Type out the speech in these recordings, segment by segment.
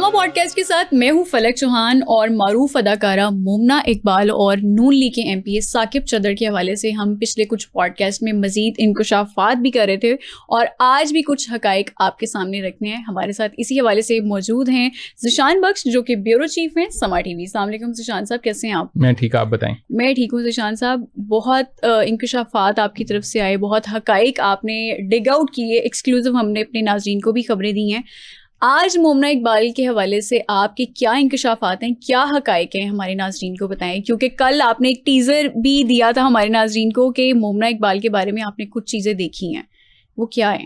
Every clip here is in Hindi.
लम्हा पॉडकास्ट के साथ मैं हूं फलक चौहान और मारूफ अदाकारा मोमना इकबाल और नून लीग के एमपी साकिब चद्दर के हवाले से हम पिछले कुछ पॉडकास्ट में मजीद इंकशाफात भी कर रहे थे और आज भी कुछ हकाइक आपके सामने रखने हैं। हमारे साथ इसी हवाले से मौजूद हैं ज़ीशान बख्श जो कि ब्यूरो चीफ हैं समा टीवी। अस्सलाम वालेकुम ज़ीशान साहब, कैसे हैं आप? मैं ठीक, आप बताएं। मैं ठीक हूँ ज़ीशान साहब। बहुत इंकशाफात आपकी तरफ से आए, बहुत हकाइक आपने डिग आउट किए, एक्सक्लूसिव हमने अपने नाज़रीन को भी खबरें दी हैं। आज मोमना इकबाल के हवाले से आपके क्या इंकशाफात हैं, क्या हकाइक हैं, हमारे नाज़रीन को बताएं। क्योंकि कल आपने एक टीज़र भी दिया था हमारे नाज़रीन को कि मोमना इकबाल के बारे में आपने कुछ चीज़ें देखी हैं, वो क्या है?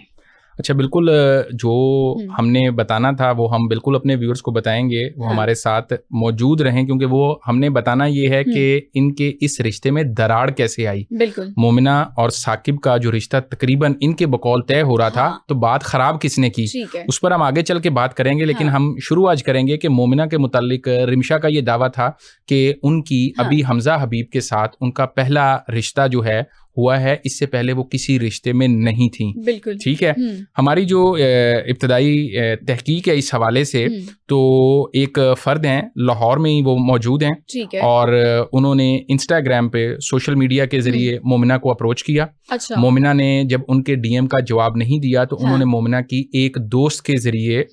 अच्छा, बिल्कुल जो हमने बताना था वो हम बिल्कुल अपने व्यूअर्स को बताएंगे। वो हमारे साथ मौजूद रहें क्योंकि वो हमने बताना ये है कि इनके इस रिश्ते में दरार कैसे आई। बिल्कुल। मोमिना और साकिब का जो रिश्ता तकरीबन इनके बकौल तय हो रहा था, तो बात ख़राब किसने की उस पर हम आगे चल के बात करेंगे। लेकिन हम शुरू आज करेंगे कि मोमिना के मुतालिक रिमशा का ये दावा था कि उनकी अभी हमजा हबीब के साथ उनका पहला रिश्ता जो है हुआ है, इससे पहले वो किसी रिश्ते में नहीं थी। बिल्कुल ठीक है। हमारी जो इब्तदाई तहकीक है इस हवाले से, तो एक फ़र्द हैं लाहौर में ही वो मौजूद हैं। ठीक है। और उन्होंने इंस्टाग्राम पे सोशल मीडिया के ज़रिए मोमिना को अप्रोच किया। अच्छा। मोमिना ने जब उनके डीएम का जवाब नहीं दिया तो उन्होंने मोमिना की एक दोस्त के ज़रिए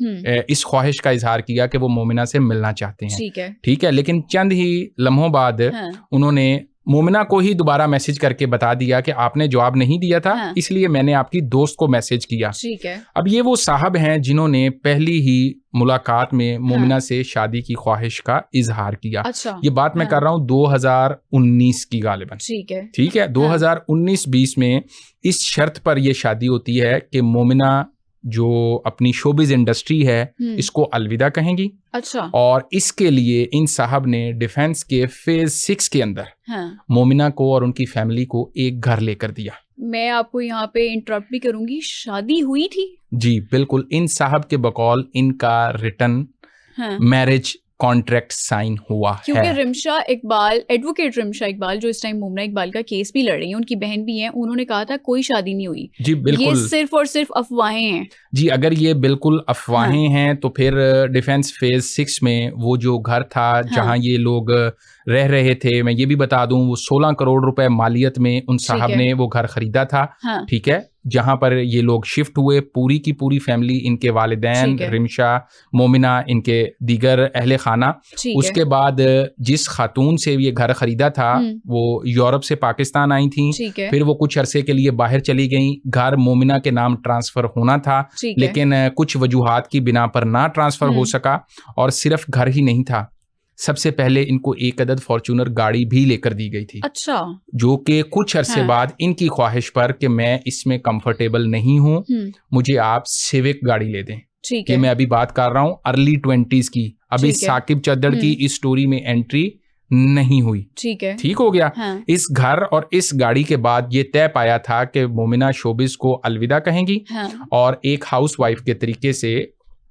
इस ख्वाहिश का इजहार किया कि वो मोमिना से मिलना चाहते हैं। ठीक है। लेकिन चंद ही लम्हों बाद उन्होंने मोमिना को ही दोबारा मैसेज करके बता दिया कि आपने जवाब नहीं दिया था, इसलिए मैंने आपकी दोस्त को मैसेज किया। ठीक है। अब ये वो साहब हैं जिन्होंने पहली ही मुलाकात में मोमिना से शादी की ख्वाहिश का इजहार किया। अच्छा। ये बात मैं कर रहा हूँ 2019 की गालिबन। ठीक है। 2019-20 में इस शर्त पर यह शादी होती है कि मोमिना जो अपनी शोबिज इंडस्ट्री है इसको अलविदा कहेंगी। अच्छा। और इसके लिए इन साहब ने डिफेंस के फेज 6 के अंदर मोमिना को और उनकी फैमिली को एक घर लेकर दिया। मैं आपको यहाँ पे इंटरप्ट भी करूंगी, शादी हुई थी? जी बिल्कुल। इन साहब के बकौल इनका रिटर्न मैरिज कॉन्ट्रैक्ट साइन हुआ है। क्योंकि रिमशा इकबाल, एडवोकेट रिमशा इकबाल जो इस टाइम मोमना इकबाल का केस भी लड़ रही हैं, उनकी बहन भी हैं, उन्होंने कहा था कोई शादी नहीं हुई। जी बिल्कुल। ये सिर्फ और सिर्फ अफवाहें हैं। जी, अगर ये बिल्कुल अफवाहें हैं तो फिर डिफेंस फेज 6 में वो जो घर था जहां ये लोग रह रहे थे, मैं ये भी बता दूं वो 16 करोड़ रुपए मालियत में उन साहब ने वो घर खरीदा था। ठीक है। जहां पर ये लोग शिफ्ट हुए, पूरी की पूरी फैमिली, इनके वालिदैन, रिमशा, मोमिना, इनके दीगर अहले खाना। उसके बाद जिस खातून से ये घर खरीदा था वो यूरोप से पाकिस्तान आई थी। फिर वो कुछ अरसे के लिए बाहर चली गई। घर मोमिना के नाम ट्रांसफर होना था लेकिन कुछ वजूहात की बिना पर ना ट्रांसफर हो सका। और सिर्फ घर ही नहीं था, सबसे पहले इनको एक अदद फॉर्च्यूनर गाड़ी भी लेकर दी गई थी। अच्छा। जो कि कुछ अरसे बाद इनकी ख्वाहिश पर कि मैं इसमें कंफर्टेबल नहीं हूँ, मुझे आप सिविक गाड़ी ले दें। ठीक है। मैं अभी बात कर रहा हूँ अर्ली 20s की। अभी साकिब चद्दर की इस स्टोरी में एंट्री नहीं हुई। ठीक है। ठीक हो गया। इस घर और इस गाड़ी के बाद ये तय पाया था कि मोमिना शोबिस को अलविदा कहेंगी और एक हाउस वाइफ के तरीके से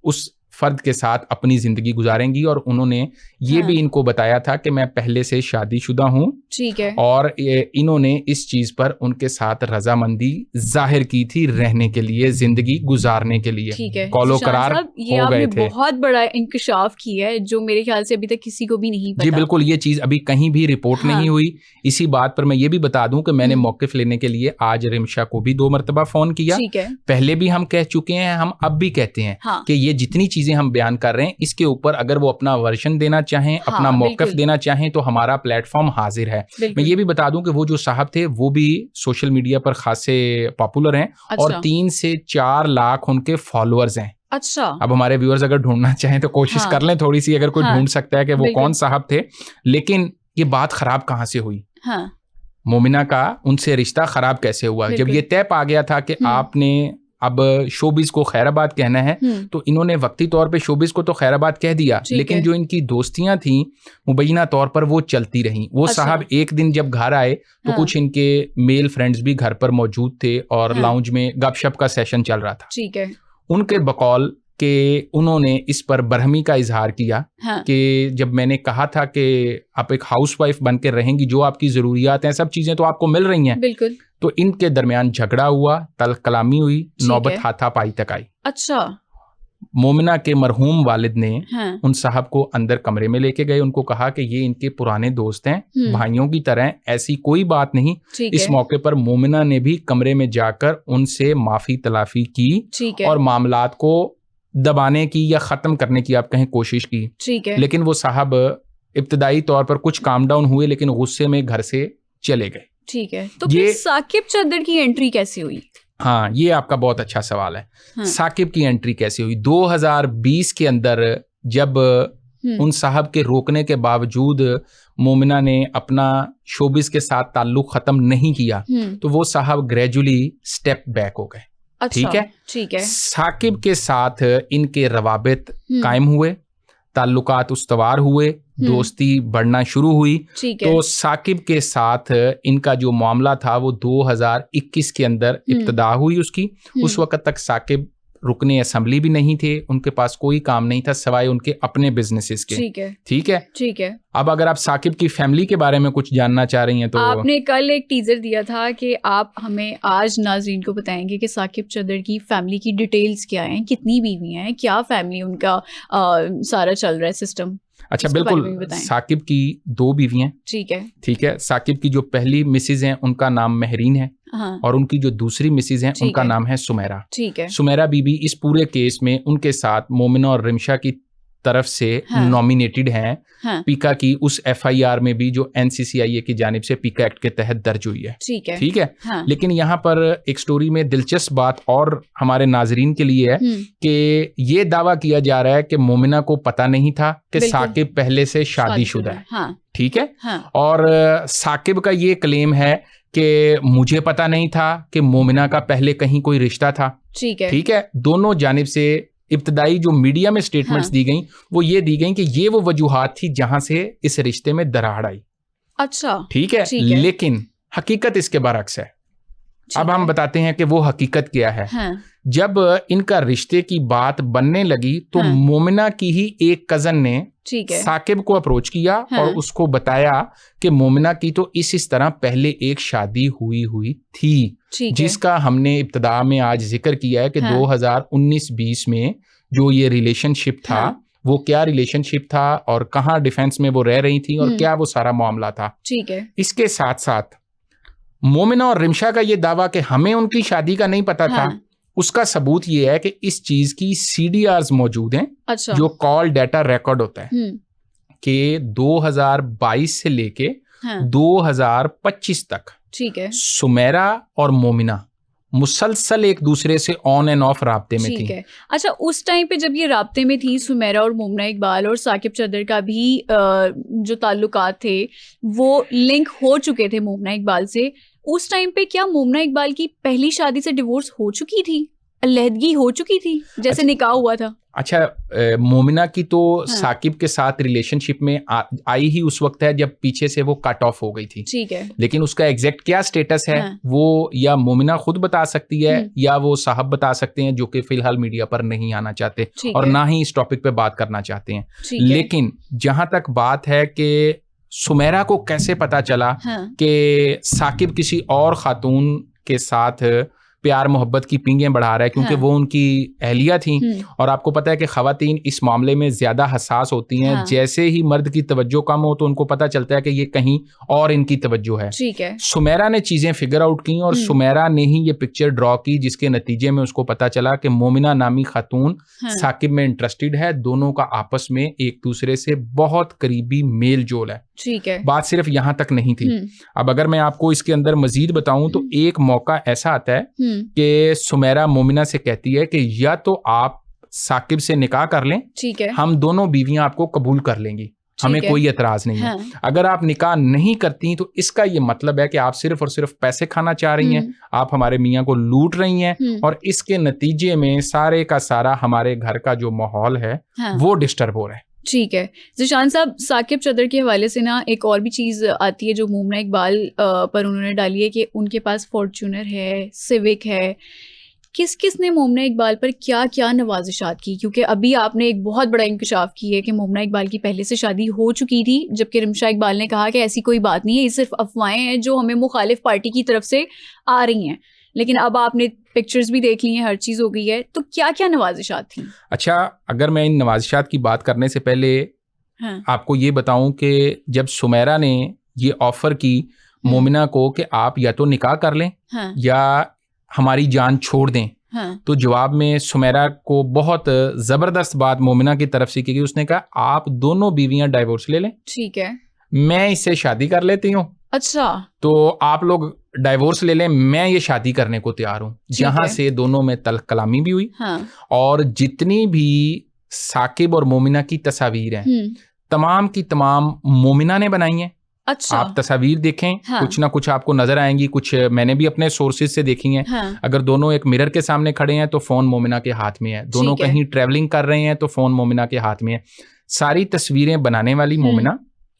उस फर्द के साथ अपनी जिंदगी गुजारेंगी। और उन्होंने ये भी इनको बताया था कि मैं पहले से शादीशुदा हूँ। ठीक है। और इन्होंने इस चीज पर उनके साथ रजामंदी जाहिर की थी रहने के लिए, जिंदगी गुजारने के लिए। ठीक है। कौलो करार ये हो गए थे। बहुत बड़ा इंकशाफ किया है जो मेरे ख्याल से अभी तक किसी को भी नहीं पता। जी बिल्कुल। ये चीज अभी कहीं भी रिपोर्ट नहीं हुई। इसी बात पर मैं ये भी बता दूं कि मैंने मौकिफ लेने के लिए आज रिमशा को भी 2 मरतबा फोन किया। पहले भी हम कह चुके हैं, हम अब भी कहते हैं कि ये जितनी चीजें हम बयान कर रहे हैं इसके ऊपर अगर वो अपना वर्जन देना चाहें, अपना मौकिफ देना चाहें तो हमारा प्लेटफॉर्म हाजिर है। मैं ये भी बता दूं कि वो जो साहब थे वो भी सोशल मीडिया पर खासे पॉपुलर हैं। अच्छा। और 3 से 4 लाख उनके फॉलोअर्स हैं। अच्छा। अब हमारे व्यूअर्स अगर ढूंढना चाहें तो कोशिश कर लें थोड़ी सी, अगर कोई ढूंढ सकता है कि वो कौन साहब थे। लेकिन ये बात खराब कहाँ से हुई? मोमिना का उनसे रिश्ता खराब कैसे हुआ? जब ये तय पा गया था कि आपने अब शोबिस को खैराबाद कहना है तो इन्होंने वक्ती तौर पे शोबिस को तो खैराबाद कह दिया, लेकिन जो इनकी दोस्तियां थी मुबैना तौर पर वो चलती रहीं। वो साहब एक दिन जब घर आए तो कुछ इनके मेल फ्रेंड्स भी घर पर मौजूद थे और लाउंज में गपशप का सेशन चल रहा था। ठीक है। उनके बकौल कि उन्होंने इस पर बरहमी का इजहार किया कि जब मैंने कहा था कि आप एक हाउसवाइफ बनकर रहेंगी, जो आपकी ज़रूरियात हैं सब चीज़ें तो आपको मिल रही हैं। बिल्कुल। तो इनके दरमियान झगड़ा हुआ, तल्ख कलामी हुई, नौबत हाथापाई तक आई। अच्छा। मोमिना के मरहूम वालिद ने हाँ, उन साहब को अंदर कमरे में लेके गए, उनको कहा कि ये इनके पुराने दोस्त हैं, भाइयों की तरह, ऐसी कोई बात नहीं। इस मौके पर मोमिना ने भी कमरे में जाकर उनसे माफी तलाफी की और मामलात को दबाने की या ख़त्म करने की आप कहें कोशिश की। ठीक है। लेकिन वो साहब इब्तदाई तौर पर कुछ काम डाउन हुए, लेकिन गुस्से में घर से चले गए। ठीक है। तो फिर साकिब चद्दर की एंट्री कैसे हुई? हाँ, ये आपका बहुत अच्छा सवाल है। हाँ। साकिब की एंट्री कैसे हुई? 2020 के अंदर जब उन साहब के रोकने के बावजूद मोमिना ने अपना शोबिस के साथ ताल्लुक ख़त्म नहीं किया, तो वो साहब ग्रेजुअली स्टेप बैक हो गए। अच्छा, ठीक है। साकिब के साथ इनके रवाबित कायम हुए, ताल्लुकात उस्तवार हुए, दोस्ती बढ़ना शुरू हुई। तो साकिब के साथ इनका जो मामला था वो 2021 के अंदर इब्तदा हुई उसकी। उस वक्त तक साकिब रुकने असेंबली भी नहीं थे, उनके पास कोई काम नहीं था सिवाय उनके अपने बिजनेसेस के। ठीक है। अब अगर आप साकिब की फैमिली के बारे में कुछ जानना चाह रही हैं तो आपने कल एक टीजर दिया था कि आप हमें आज नाज़रीन को बताएंगे कि साकिब चद्दर की फैमिली की डिटेल्स क्या हैं, कितनी बीवियां हैं, क्या फैमिली उनका सारा चल रहा है सिस्टम। अच्छा, बिल्कुल। साकिब की 2 बीवियां। ठीक है। साकिब की जो पहली मिसेज हैं उनका नाम महरीन है। हाँ। और उनकी जो दूसरी मिसेज हैं उनका नाम है सुमेरा। सुमेरा बीबी इस पूरे केस में उनके साथ मोमिना और रिमशा की तरफ से नॉमिनेटेड हैं। पीका की उस FIR में भी जो NCCIA की जानिब से पीका एक्ट के तहत दर्ज हुई है। ठीक है। लेकिन यहाँ पर एक स्टोरी में दिलचस्प बात और हमारे नाजरीन के लिए है कि ये दावा किया जा रहा है कि मोमिना को पता नहीं था कि साकिब पहले से शादीशुदा है। ठीक है। और साकिब का ये क्लेम है कि मुझे पता नहीं था कि मोमिना का पहले कहीं कोई रिश्ता था। ठीक है। दोनों जानिब से इब्तदाई जो मीडिया में स्टेटमेंट्स दी गई वो ये दी गई कि ये वो वजूहात थी जहां से इस रिश्ते में दरार आई। अच्छा, ठीक है। लेकिन हकीकत इसके बरक्स है। अब हम बताते हैं कि वो हकीकत क्या है। हाँ। जब इनका रिश्ते की बात बनने लगी तो हाँ। मोमिना की ही एक कजन ने साकिब को अप्रोच किया हाँ। और उसको बताया कि मोमिना की तो इस तरह पहले एक शादी हुई थी, जिसका हमने इब्तदा में आज जिक्र किया है कि हाँ। 2019-20 में जो ये रिलेशनशिप था हाँ। वो क्या रिलेशनशिप था और कहाँ डिफेंस में वो रह रही थी और क्या वो सारा मामला था। ठीक है। इसके साथ साथ मोमिना और रिमशा का ये दावा कि हमें उनकी शादी का नहीं पता हाँ। था, उसका सबूत ये है कि इस चीज की CDRs मौजूद हैं। अच्छा। जो कॉल डाटा रिकॉर्ड होता है कि 2022 से लेके हाँ। 2025 तक ठीक है सुमेरा और मोमिना मुसलसल एक दूसरे से ऑन एंड ऑफ राब्ते में थी। अच्छा, उस टाइम पे जब ये राब्ते में थी सुमेरा और मोमिना इकबाल और साकिब चद्दर का भी जो ताल्लुकात थे वो लिंक हो चुके थे मोमिना इकबाल से, उस टाइम पे क्या मोमिना इकबाल की पहली शादी से डिवोर्स हो चुकी थी, अलहदगी हो चुकी थी, जैसे निकाह हुआ था? अच्छा, मोमिना की तो हाँ। साकिब के साथ रिलेशनशिप में आई ही उस वक्त है जब पीछे से वो कट ऑफ हो गई थी। ठीक है। लेकिन उसका एग्जैक्ट क्या स्टेटस है हाँ। वो या मोमिना खुद बता सकती है या वो साहब बता सकते हैं, जो कि फिलहाल मीडिया पर नहीं आना चाहते और ना ही इस टॉपिक पे बात करना चाहते हैं। लेकिन जहां तक बात है कि सुमेरा को कैसे पता चला हाँ। कि साकिब किसी और खातून के साथ प्यार मोहब्बत की पींगें बढ़ा रहा है, क्योंकि हाँ। वो उनकी अहलिया थी और आपको पता है कि खवातीन इस मामले में ज्यादा हसास होती हैं। हाँ। जैसे ही मर्द की तवज्जो कम हो तो उनको पता चलता है कि ये कहीं और इनकी तवज्जो है। ठीक है। सुमेरा ने चीजें फिगर आउट की और सुमेरा ने ही ये पिक्चर ड्रॉ की, जिसके नतीजे में उसको पता चला कि मोमिना नामी खातून हाँ। साकिब में इंटरेस्टेड है, दोनों का आपस में एक दूसरे से बहुत करीबी मेल जोल है। ठीक है। बात सिर्फ यहाँ तक नहीं थी। अब अगर मैं आपको इसके अंदर मजीद बताऊं तो एक मौका ऐसा आता है कि सुमेरा मोमिना से कहती है कि या तो आप साकिब से निकाह कर लें, ठीक है, हम दोनों बीवियां आपको कबूल कर लेंगी, हमें कोई एतराज नहीं है। अगर आप निकाह नहीं करती तो इसका ये मतलब है कि आप सिर्फ और सिर्फ पैसे खाना चाह रही हैं, आप हमारे मियाँ को लूट रही हैं और इसके नतीजे में सारे का सारा हमारे घर का जो माहौल है वो डिस्टर्ब हो रहा है। ठीक है। ज़ीशान साहब, साकिब चद्दर के हवाले से ना एक और भी चीज़ आती है जो मोमिना इकबाल पर उन्होंने डाली है कि उनके पास फॉर्च्यूनर है, सिविक है। किस किस ने मोमिना इकबाल पर क्या क्या नवाजिशात की? क्योंकि अभी आपने एक बहुत बड़ा इंकशाफ की है कि मोमिना इकबाल की पहले से शादी हो चुकी थी, जबकि रिमशा इकबाल ने कहा कि ऐसी कोई बात नहीं है, ये सिर्फ अफवाहें हैं जो हमें मुखालिफ पार्टी की तरफ से आ रही हैं। लेकिन अब आपने पिक्चर्स भी देख ली हैं, हर चीज़ हो गई है, तो क्या क्या नवाजिशात थी? अच्छा, अगर मैं इन नवाजिशात की बात करने से पहले हाँ, आपको ये बताऊं कि जब सुमेरा ने ये ऑफर की मोमिना को कि आप या तो निकाह कर लें हाँ, या हमारी जान छोड़ दें, हाँ, तो जवाब में सुमेरा को बहुत ज़बरदस्त बात मोमिना की तरफ से की गई। उसने कहा आप दोनों बीवियां डाइवोर्स ले लें, ठीक है, मैं इससे शादी कर लेती हूँ, अच्छा, तो आप लोग डाइवोर्स ले लें, मैं ये शादी करने को तैयार हूँ। जहां है। से दोनों में तल्ख कलामी भी हुई हाँ, और जितनी भी साकिब और मोमिना की तस्वीर हैं तमाम की तमाम मोमिना ने बनाई हैं। अच्छा, आप तस्वीर देखें, हाँ, कुछ ना कुछ आपको नजर आएंगी, कुछ मैंने भी अपने सोर्सेज से देखी हैं। हाँ, अगर दोनों एक मिरर के सामने खड़े हैं तो फोन मोमिना के हाथ में है, दोनों ठीक है। कहीं ट्रैवलिंग कर रहे हैं तो फोन मोमिना के हाथ में है। सारी तस्वीरें बनाने वाली मोमिना,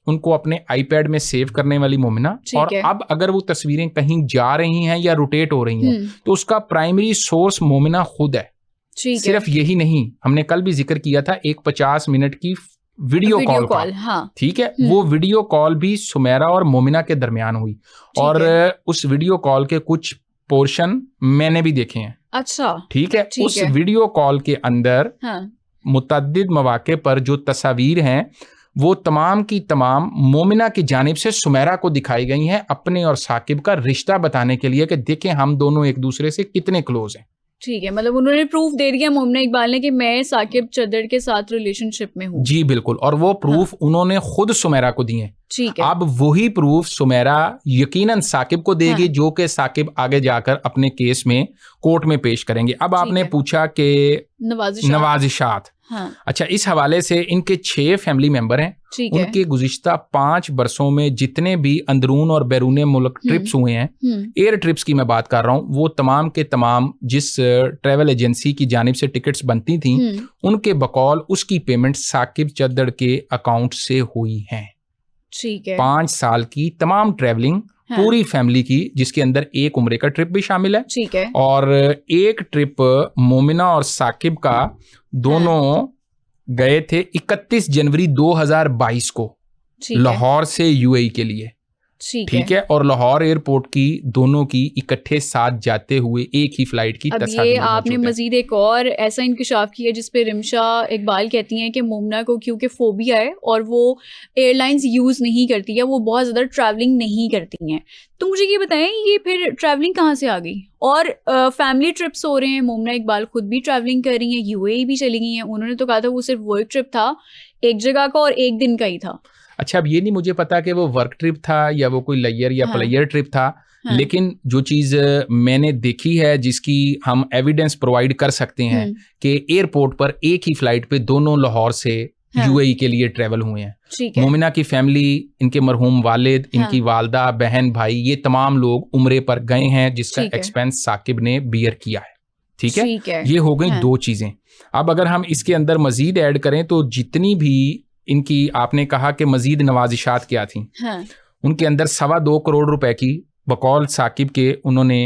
उनको अपने आईपैड में सेव करने वाली मोमिना, ठीक और है। अब अगर वो तस्वीरें कहीं जा रही हैं या रोटेट हो रही हैं तो उसका प्राइमरी सोर्स मोमिना खुद है। सिर्फ यही नहीं, हमने कल भी जिक्र किया था एक 50 मिनट की वीडियो कॉल का, हाँ, ठीक है, वो वीडियो कॉल भी सुमेरा और मोमिना के दरमियान हुई और उस वीडियो कॉल के कुछ पोर्शन मैंने भी देखे हैं। अच्छा, ठीक है, उस वीडियो कॉल के अंदर मुतअद्दिद मौके पर जो तस्वीर हैं वो तमाम की तमाम मोमिना की जानिब से सुमेरा को दिखाई गई हैं अपने और साकिब का रिश्ता बताने के लिए कि देखें हम दोनों एक दूसरे से कितने क्लोज हैं। ठीक है, मतलब उन्होंने प्रूफ दे दिया मोमिना इकबाल ने कि मैं साकिब चद्दर के साथ रिलेशनशिप में हूँ। जी बिल्कुल, और वो प्रूफ उन्होंने खुद सुमेरा को दिए। ठीक है, अब वही प्रूफ सुमेरा यकीनन साकिब को देगी, जो कि साकिब आगे जाकर अपने केस में कोर्ट में पेश करेंगे। अब आपने पूछा कि नवाजिशात, अच्छा, इस हवाले से इनके 6 फैमिली मेंबर हैं। उनके गुज़िश्ता 5 बरसों में जितने भी अंदरून और बैरून मुल्क ट्रिप्स हुए हैं, एयर ट्रिप्स की मैं बात कर रहा हूँ, वो तमाम के तमाम जिस ट्रैवल एजेंसी की जानिब से टिकट्स बनती थी उनके बकौल उसकी पेमेंट साकिब चद्दर के अकाउंट से हुई है। ठीक है, 5 साल की तमाम ट्रैवलिंग पूरी फैमिली की, जिसके अंदर एक उम्रे का ट्रिप भी शामिल है। ठीक है, और एक ट्रिप मोमिना और साकिब का दोनों गए थे 31 जनवरी 2022 को लाहौर से यूएई के लिए। ठीक है, और लाहौर एयरपोर्ट की दोनों की इकट्ठे साथ जाते हुए एक ही फ्लाइट की तस्वीर। ये आपने मजीद एक और ऐसा इंकशाफ किया जिसपे रिमशा इकबाल कहती हैं कि मोमिना को क्योंकि फोबिया है और वो एयरलाइंस यूज़ नहीं करती है, वो बहुत ज़्यादा ट्रैवलिंग नहीं करती हैं। तो मुझे ये बताएं, ये फिर ट्रैवलिंग कहाँ से आ गई? और फैमिली ट्रिप्स हो रहे हैं, मोमिना इकबाल खुद भी ट्रैवलिंग कर रही हैं, यूएई भी चली गई हैं। उन्होंने तो कहा था वो सिर्फ वो एक ट्रिप था, एक जगह का और एक दिन का ही था। अच्छा, अब ये नहीं मुझे पता कि वो वर्क ट्रिप था या वो कोई लयर या प्लेयर ट्रिप था, लेकिन जो चीज़ मैंने देखी है जिसकी हम एविडेंस प्रोवाइड कर सकते हैं कि एयरपोर्ट पर एक ही फ्लाइट पे दोनों लाहौर से यूएई के लिए ट्रेवल हुए हैं। मोमिना की फैमिली, इनके मरहूम वालिद, इनकी वालदा, बहन, भाई, ये तमाम लोग उम्रे पर गए हैं जिसका एक्सपेंस साकिब ने बियर किया है। ठीक है, ये हो गई 2 चीज़ें। अब अगर हम इसके अंदर मजीद ऐड करें तो जितनी भी इनकी, आपने कहा कि मजीद नवाजिशात क्या थी, उनके अंदर 2.25 करोड़ रुपए की बकौल साकिब के उन्होंने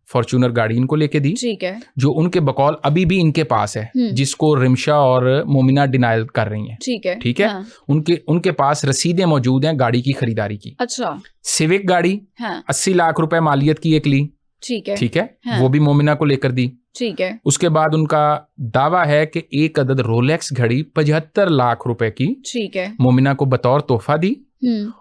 फॉर्च्यूनर गाड़ी इनको लेके दी। ठीक है, जो उनके बकौल अभी भी इनके पास है, जिसको रिमशा और मोमिना डिनाइल कर रही हैं। ठीक है, उनके पास रसीदें मौजूद हैं गाड़ी की खरीदारी की। अच्छा, सिविक गाड़ी 80 लाख रुपए मालियत की एक ली। ठीक है, वो भी मोमिना को लेकर दी। ठीक है, उसके बाद उनका दावा है कि एक अदद रोलेक्स घड़ी 75 लाख रुपए की, ठीक है, मोमिना को बतौर तोहफा दी।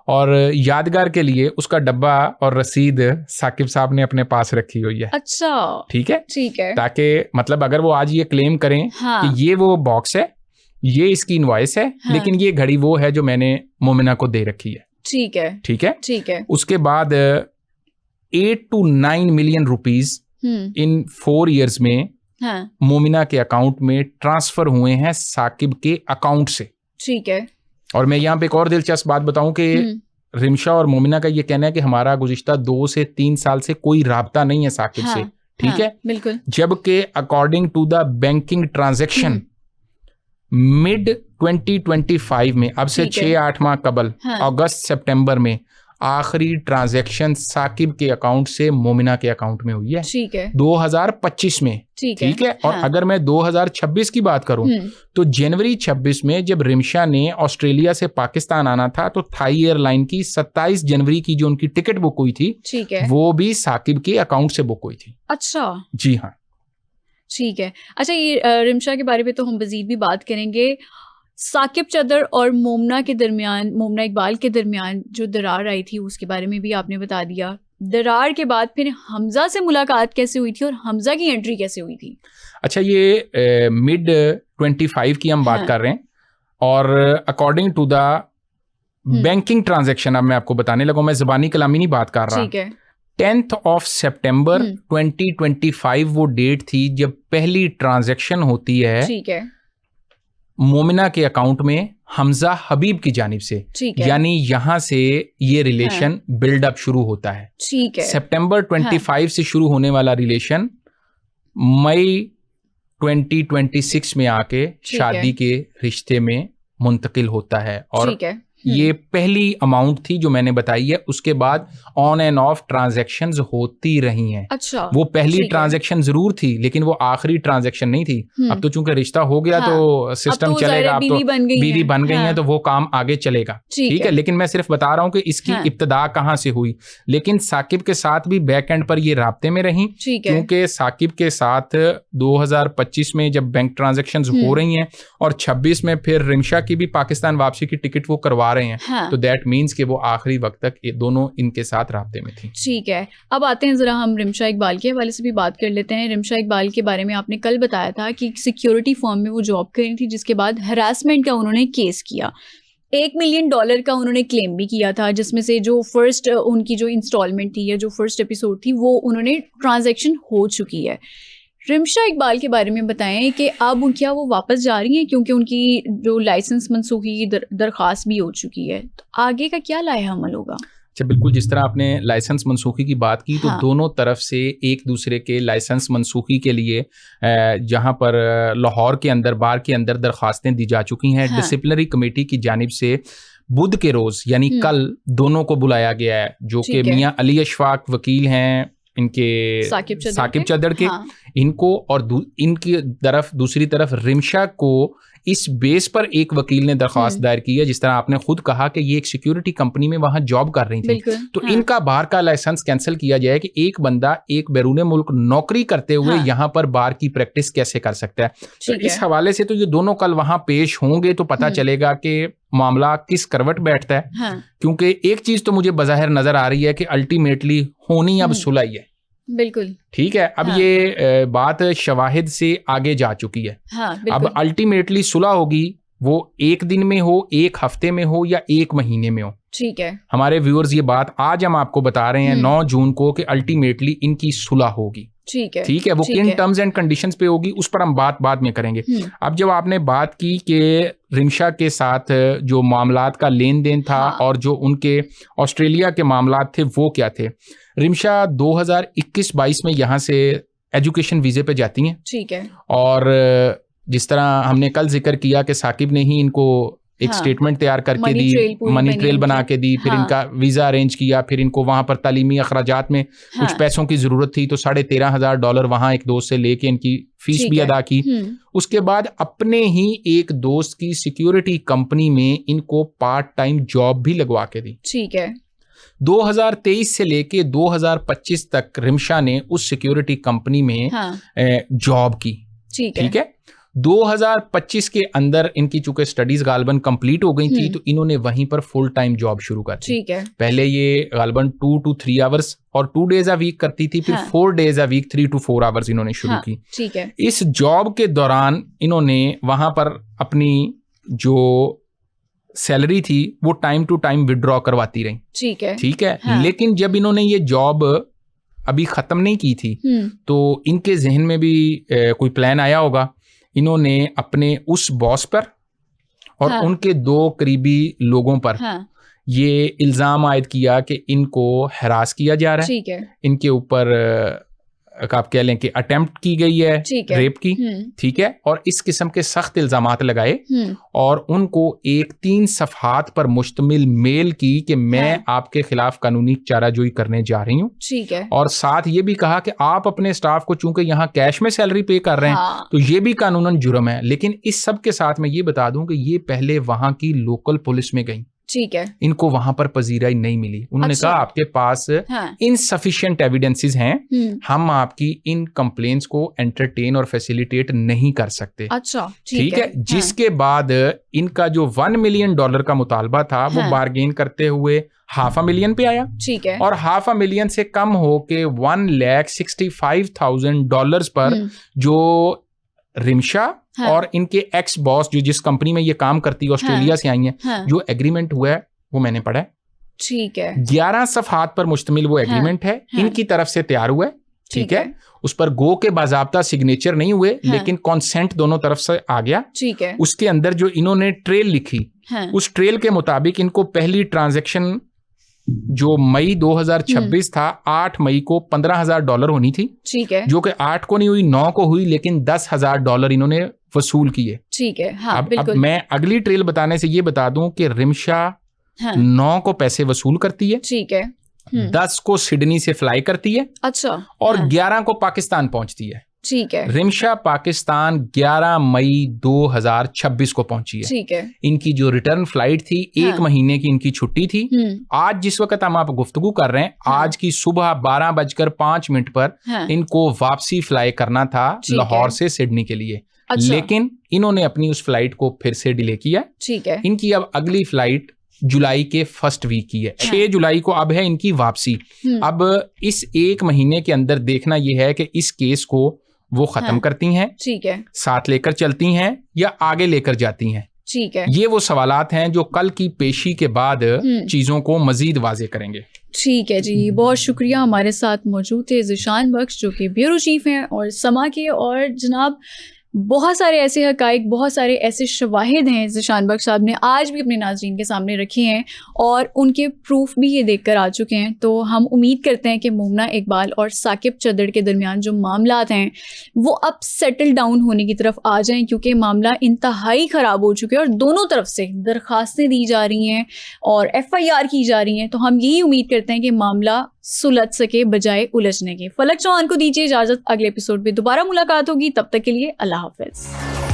और यादगार के लिए उसका डब्बा और रसीद साकिब साहब ने अपने पास रखी हुई है। अच्छा, ठीक है, ताकि मतलब अगर वो आज ये क्लेम करें कि ये वो बॉक्स है, ये इसकी इनवॉइस है, लेकिन ये घड़ी वो है जो मैंने मोमिना को दे रखी है। ठीक है, उसके बाद 8 to 9 million rupees in 4 years में मोमिना के अकाउंट में ट्रांसफर हुए हैं साकिब के अकाउंट से। ठीक है, और मैं यहाँ पे एक और दिलचस्प बात बताऊं कि रिमशा और मोमिना का ये कहना है कि हमारा गुज़िश्ता 2 से 3 साल से कोई राब्ता नहीं है साकिब से। ठीक है, बिल्कुल, जबकि according to the banking transaction mid 2025 में, अब से 6-8 माह कबल, अगस्त सितंबर में आखिरी ट्रांजैक्शन साकिब के अकाउंट से मोमिना के अकाउंट में हुई है। ठीक है। 2025 में। ठीक है। और हाँ। अगर मैं 2026 की बात करूं तो जनवरी 26 में जब रिमशा ने ऑस्ट्रेलिया से पाकिस्तान आना था तो थाई एयरलाइन की 27 जनवरी की जो उनकी टिकट बुक हुई थी, ठीक है, वो भी साकिब के अकाउंट से बुक हुई थी। अच्छा, जी हाँ। ठीक है। अच्छा, ये रिमशा के बारे में तो हम मजीद भी बात करेंगे। साकिब चदर और मोमना के दरमियान, मोमना इकबाल के दरमियान जो दरार आई थी उसके बारे में भी आपने बता दिया। दरार के बाद फिर हमजा से मुलाकात कैसे हुई थी और हमजा की एंट्री कैसे हुई थी? अच्छा, ये मिड 25 की हम बात कर रहे हैं और according to the banking transaction, अब मैं आपको बताने लगा, मैं ज़बानी कलामी नहीं बात कर रहा। ठीक है। 10 सितंबर 2025 वो डेट थी जब पहली ट्रांजैक्शन होती है, ठीक है, मोमिना के अकाउंट में हमजा हबीब की जानिब से। ठीक है। यानी यहां से ये रिलेशन बिल्डअप शुरू होता है। ठीक है। सितंबर 25 से शुरू होने वाला रिलेशन मई 2026 में आके शादी के रिश्ते में मुंतकिल होता है। और ठीक है। ये पहली अमाउंट थी जो मैंने बताई है। उसके बाद ऑन एंड ऑफ ट्रांजैक्शंस होती रही हैं। अच्छा, वो पहली ट्रांजैक्शन जरूर थी लेकिन वो आखिरी ट्रांजैक्शन नहीं थी। अब तो चूंकि रिश्ता हो गया तो सिस्टम चलेगा, अब तो बीवी बन गई है तो वो काम आगे चलेगा। ठीक है। लेकिन मैं सिर्फ बता रहा हूँ कि इसकी इब्तिदा कहाँ से हुई। लेकिन साकिब के साथ भी बैक एंड पर ये राब्ते में रही, क्योंकि साकिब के साथ 2025 में जब बैंक ट्रांजैक्शंस हो रही हैं और 26 में फिर रिमशा की भी पाकिस्तान वापसी की टिकट वो करवा रहे हैं। तो दैट मीन्स कि वो आखिरी वक्त तक ये दोनों इनके साथ राब्ते में थी। ठीक है। अब आते हैं जरा हम रिमशा इकबाल के हवाले से भी बात कर लेते हैं। रिमशा इकबाल के बारे में आपने कल बताया था कि सिक्योरिटी फर्म में वो जॉब कर रही थी, जिसके बाद हरासमेंट का उन्होंने केस किया। $1 मिलियन का उन्होंने क्लेम भी किया था, जिसमें से जो फर्स्ट उनकी जो इंस्टॉलमेंट थी या जो फर्स्ट एपिसोड थी वो उन्होंने ट्रांजैक्शन हो चुकी है। रिमशा इकबाल के बारे में बताएं कि अब क्या वो वापस जा रही हैं, क्योंकि उनकी जो लाइसेंस मनसूखी की दरख्वास्त भी हो चुकी है, तो आगे का क्या लाया अमल होगा? अच्छा, बिल्कुल, जिस तरह आपने लाइसेंस मनसूखी की बात की, तो दोनों तरफ से एक दूसरे के लाइसेंस मनसूखी के लिए जहां पर लाहौर के अंदर, बार के अंदर दरख्वास्तें दी जा चुकी हैं। डिसिप्लिनरी कमेटी की जानिब से बुध के रोज यानी कल दोनों को बुलाया गया है, जो कि मियां अली अशफाक वकील हैं इनके साकिब चदर के, इनको और इनकी तरफ दूसरी तरफ रिमशा को इस बेस पर एक वकील ने दरख्वास्त दायर की है। जिस तरह आपने खुद कहा कि ये एक सिक्योरिटी कंपनी में वहां जॉब कर रही थी, तो इनका बार का लाइसेंस कैंसिल किया जाए कि एक बंदा एक बैरून मुल्क नौकरी करते हुए यहाँ पर बार की प्रैक्टिस कैसे कर सकता है। तो इस हवाले से तो ये दोनों कल वहां पेश होंगे तो पता चलेगा कि मामला किस करवट बैठता है। क्योंकि एक चीज तो मुझे बज़ाहिर नजर आ रही है कि अल्टीमेटली होनी अब सुलह ही है। बिल्कुल ठीक है। अब ये बात शवाहिद से आगे जा चुकी है। अब अल्टीमेटली सुलह होगी, वो एक दिन में हो, एक हफ्ते में हो या एक महीने में हो। ठीक है। हमारे व्यूअर्स, ये बात आज हम आपको बता रहे हैं 9 जून को कि अल्टीमेटली इनकी सुलह होगी। ठीक है। ठीक है। वो किन टर्म्स एंड कंडीशंस पे होगी उस पर हम बात बाद में करेंगे। अब जब आपने बात की कि रिमशा के साथ जो मामलात का लेन देन था और जो उनके ऑस्ट्रेलिया के मामलात थे वो क्या थे। रिमशा 2021-22 में यहाँ से एजुकेशन वीजे पे जाती हैं। ठीक है। और जिस तरह हमने कल जिक्र किया कि साकिब ने ही इनको एक स्टेटमेंट तैयार करके दी, मनी ट्रेल बना के दी, फिर इनका वीजा अरेंज किया, फिर इनको वहां पर तालीमी अखराजात में कुछ पैसों की जरूरत थी तो $13,500 वहां एक दोस्त से लेके इनकी फीस भी अदा की। उसके बाद अपने ही एक दोस्त की सिक्योरिटी कंपनी में इनको पार्ट टाइम जॉब भी लगवा के दी। ठीक है। 2023 से लेके 2025 तक रिमशा ने उस सिक्योरिटी कंपनी में जॉब की। ठीक है। 2025 के अंदर इनकी चूंकि स्टडीज गालबन कंप्लीट हो गई थी तो इन्होंने वहीं पर फुल टाइम जॉब शुरू कर दी। ठीक है। पहले ये गालबन 2 to 3 आवर्स और 2 days अ वीक करती थी, फिर 4 days a week 3 to 4 hours इन्होंने शुरू की। ठीक है। इस जॉब के दौरान इन्होंने वहां पर अपनी जो सैलरी थी वो टाइम टू टाइम विड्रॉ करवाती रही। ठीक है। ठीक है। लेकिन जब इन्होंने ये जॉब अभी खत्म नहीं की थी तो इनके जहन में भी कोई प्लान आया होगा। इन्होंने अपने उस बॉस पर और उनके 2 करीबी लोगों पर ये इल्जाम आयद किया कि इनको हरास किया जा रहा है। ठीक है। इनके ऊपर आप कह लें कि अटेम्प्ट की गई है रेप की, ठीक है, और इस किस्म के सख्त इल्जामात लगाए और उनको एक 3 सफ़हात पर मुश्तमिल मेल की कि मैं आपके खिलाफ कानूनी चाराजोई करने जा रही हूँ, ठीक है, और साथ ये भी कहा कि आप अपने स्टाफ को चूंकि यहाँ कैश में सैलरी पे कर रहे हैं तो ये भी कानूनन जुर्म है। लेकिन इस सब के साथ मैं ये बता दूं कि ये पहले वहां की लोकल पुलिस में गई, ठीक है, इनको वहां पर पजीराई नहीं मिली। उन्होंने कहा आपके पास इनसफिशिएंट एविडेंसेस हैं, हम आपकी इन कंप्लेंट्स को एंटरटेन और फैसिलिटेट नहीं कर सकते। अच्छा, ठीक है। जिसके बाद इनका जो $1 मिलियन का मुतालबा था वो बार्गेन करते हुए $500,000 पे आया, ठीक है, और $500,000 से कम हो के $1,65,000 पर जो रिमशा और इनके एक्स बॉस जो जिस कंपनी में ये काम करती है ऑस्ट्रेलिया से आई हैं, जो एग्रीमेंट हुआ है वो मैंने पढ़ा है, ठीक है, 11 सफ़हात पर मुश्तमिल वो एग्रीमेंट है, इनकी तरफ से तैयार हुआ है, ठीक है, उस पर गो के बाज़ाब्ता सिग्नेचर नहीं हुए लेकिन कॉन्सेंट दोनों तरफ से आ गया, ठीक है। उसके अंदर जो इन्होंने ट्रेल लिखी उस ट्रेल के मुताबिक इनको पहली ट्रांजैक्शन जो मई 2026 था, 8 मई को $15,000 होनी थी, ठीक है, जो कि 8 को नहीं हुई, 9 को हुई, लेकिन $10,000 इन्होंने वसूल किए, ठीक है। हाँ, अब मैं अगली ट्रेल बताने से ये बता दूं कि रिमशा 9 को पैसे वसूल करती है, ठीक है, 10 को सिडनी से फ्लाई करती है, अच्छा, और 11 को पाकिस्तान पहुंचती है, ठीक है। रिमशा पाकिस्तान 11 मई 2026 को पहुंची है, ठीक है। इनकी जो रिटर्न फ्लाइट थी 1 महीने की इनकी छुट्टी थी। आज जिस वक्त हम आप गुफ्तगू कर रहे हैं, आज की सुबह 12:05 पर इनको वापसी फ्लाई करना था लाहौर से सिडनी के लिए, अच्छा। लेकिन इन्होंने अपनी उस फ्लाइट को फिर से डिले किया, ठीक है। इनकी अब अगली फ्लाइट जुलाई के फर्स्ट वीक की है, 6 जुलाई को अब है इनकी वापसी। अब इस 1 महीने के अंदर देखना यह है कि इस केस को वो खत्म करती हैं, ठीक है, साथ लेकर चलती हैं या आगे लेकर जाती हैं, ठीक है। ये वो सवालात हैं जो कल की पेशी के बाद चीजों को मजीद वाजे करेंगे। ठीक है जी, बहुत शुक्रिया। हमारे साथ मौजूद थे ज़ीशान बख्श जो कि ब्यूरो चीफ हैं और समा के, और जनाब बहुत सारे ऐसे हकाइक, बहुत सारे ऐसे शवाहिद हैं ज़ीशान बख्श साहब ने आज भी अपने नाज़रीन के सामने रखे हैं और उनके प्रूफ भी ये देखकर आ चुके हैं। तो हम उम्मीद करते हैं कि मोमना इकबाल और साकिब चद्दड़ के दरमियान जो मामलात हैं वो अब सेटल डाउन होने की तरफ आ जाएं, क्योंकि मामला इंतहाई ख़राब हो चुके हैं और दोनों तरफ से दरख्वास्तें दी जा रही हैं और FIR की जा रही हैं। तो हम यही उम्मीद करते हैं कि मामला सुलझ सके बजाय उलझने के। फलक चौहान को दीजिए इजाज़त, अगले एपिसोड में दोबारा मुलाकात होगी, तब तक के लिए अल्लाह हाफ़िज़।